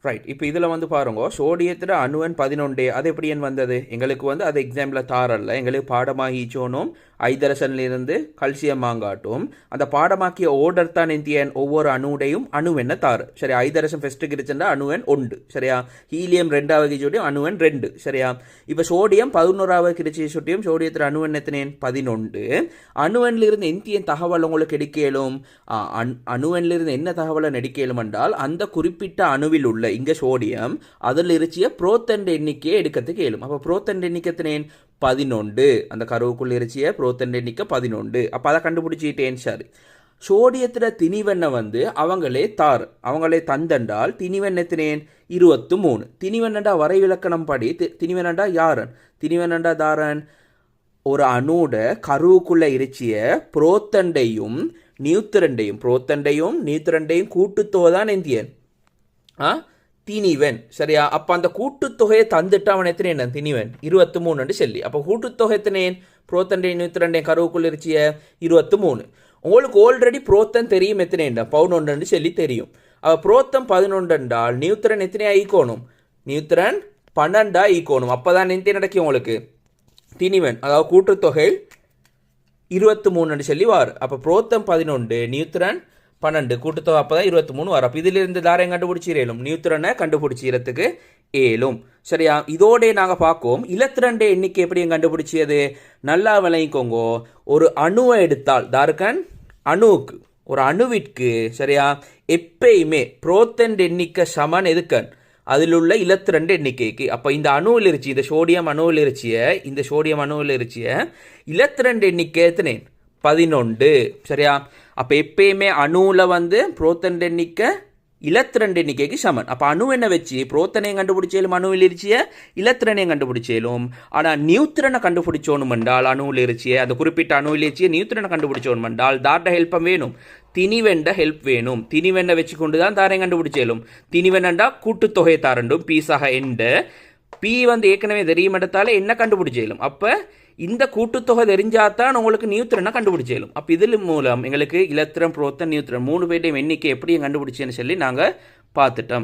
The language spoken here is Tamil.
ரைட். இப்போ இதில் வந்து பாருங்க, சோடியத்தில் அணுவன் 11 அது எப்படி என் வந்தது எங்களுக்கு வந்து அது எக்ஸாம்பிள் தாரல்ல, எங்களுக்கு பாடமாகிச்சோனும் ஐதரசன்லிருந்து கல்சியம் வாங்காட்டும் அந்த பாடமாக்கிய ஓர்டர் தான் என் ஒவ்வொரு அணுடையும் அணுவென்ன தாரு சரியா. ஐதரசன் ஃபெஸ்ட்டுக்கு இருந்துச்சுன்னா அணுவன் 1 சரியா, ஹீலியம் 2வது சொல்லியும் அணுவன் 2 சரியா. இப்போ சோடியம் 11வது கிடைச்சி சொல்லியும் சோடியத்தில் அணுவன் எத்தனேன் 11. அணுவன்லிருந்து எந்தியன் தகவல் உங்களுக்கு எடுக்கலும், அணுவன்லிருந்து என்ன தகவலை நடிக்கலும் என்றால் அந்த குறிப்பிட்ட அணுவில் உள்ள இங்கே சோடியம் அதில் இருச்சிய புரோத்தன் எண்ணிக்கையை எடுக்கிறதுக்கு இயலும். அப்போ புரோத்தன் எண்ணிக்கை எத்தனேன் 11, அந்த கருவுக்குள்ள இருச்சிய புரோத்தன் எண்ணிக்கை 11. அப்போ அதை கண்டுபிடிச்சிட்டேன் சரி. சோடியத்தில் திணிவெண்ணை வந்து அவங்களே தந்தென்றால் திணிவெண்ணை எத்தனேன் 23. திணிவெண்ணா வரைவிலக்கணம் படி திணிவெண்ணா யாரன், திணிவெண்ணா தாரன் ஒரு அணுட கருவுக்குள்ள இருச்சிய புரோத்தண்டையும் நியூத்திரண்டையும் கூட்டுத்தொகைதான் எந்தியன் திணிவன் சரியா. அப்போ அந்த கூட்டுத்தொகையை தந்துட்டு அவன் எத்தனை என்ன திணிவன் 23 சொல்லி. அப்போ கூட்டுத்தொகை எத்தனேன் புரோத்தண்டை நியூத்திரண்டையும் கருவுக்குள்ள இருச்சிய 23. உங்களுக்கு ஆல்ரெடி புரோத்தன் தெரியும் எத்தனை 11 சொல்லி தெரியும். அப்போ புரோத்தம் 11 என்றால் நியூத்திரன் எத்தனை ஈக்கோணும், நியூத்திரன் 12 ஈக்கோணும். அப்போ தான் எந்த நடக்கும் உங்களுக்கு திணிவன் அதாவது கூட்டுத்தொகை 23 சொல்லி வார். அப்போ புரோத்தம் 11 நியூத்திரன் 12 கூட்டுத்தொகை அப்போ தான் 23 வரும். அப்போ இதிலிருந்து தாரையும் கண்டுபிடிச்சிடலும், நியூத்திரனை கண்டுபிடிச்சிடறதுக்கு ஏலும் சரியா. இதோட நாங்கள் பார்ப்போம் இலத்திரண்டை எண்ணிக்கை எப்படியும் கண்டுபிடிச்சியது நல்லா விளங்கிக்கோங்க. ஒரு அணுவை எடுத்தால் தாருக்கன் அணுவுக்கு ஒரு அணுவிற்கு சரியா எப்பயுமே புரோத்தன் எண்ணிக்கை சமன் எதுக்கன் அதில் உள்ள இலத்திரண்டு எண்ணிக்கைக்கு. அப்போ இந்த அணுவில் இருச்சு இந்த சோடியம் அணுவில் இருச்சிய இலத்திரண்டு எண்ணிக்கை எத்தனை 11 சரியா. அப்போ எப்பயுமே அணுவில் வந்து புரோத்தன் எண்ணிக்கை இலத்திரண்டு எண்ணிக்கைக்கு சமன். அப்போ அணு என்ன வச்சு புரோத்தனையும் கண்டுபிடிச்சேலும் அணுவில் இருச்சிய இலத்திரனையும் கண்டுபிடிச்சேலும். ஆனால் நியூத்திரனை கண்டுபிடிச்சோணும் என்றால் அணுவில் இருச்சிய அந்த குறிப்பிட்ட அணுவில் இருச்சிய நியூத்திரனை கண்டுபிடிச்சோணும் என்றால் தார்ட ஹெல்ப்பம் வேணும், திணிவெண்ட ஹெல்ப் வேணும். திணிவெண்ணை வச்சு கொண்டு தான் தாரையும் கண்டுபிடிச்சேலும். திணிவெண்ணா கூட்டுத்தொகை தாரண்டும் பீஸாக எண்ட பி வந்து ஏற்கனவே தெரியும் இடத்தால என்ன கண்டுபிடிச்சேலும். அப்போ இந்த கூட்டுத்தொகை தெரிஞ்சாதான் உங்களுக்கு நியூத்திரனை கண்டுபிடிச்சேலும். அப்போ இதில் மூலம் எங்களுக்கு இலத்திரம் புரோத்தன் நியூத்திரன் 3 பேருடையும் எண்ணிக்கை எப்படி கண்டுபிடிச்சேன்னு சொல்லி நாங்கள் பார்த்துட்டோம்.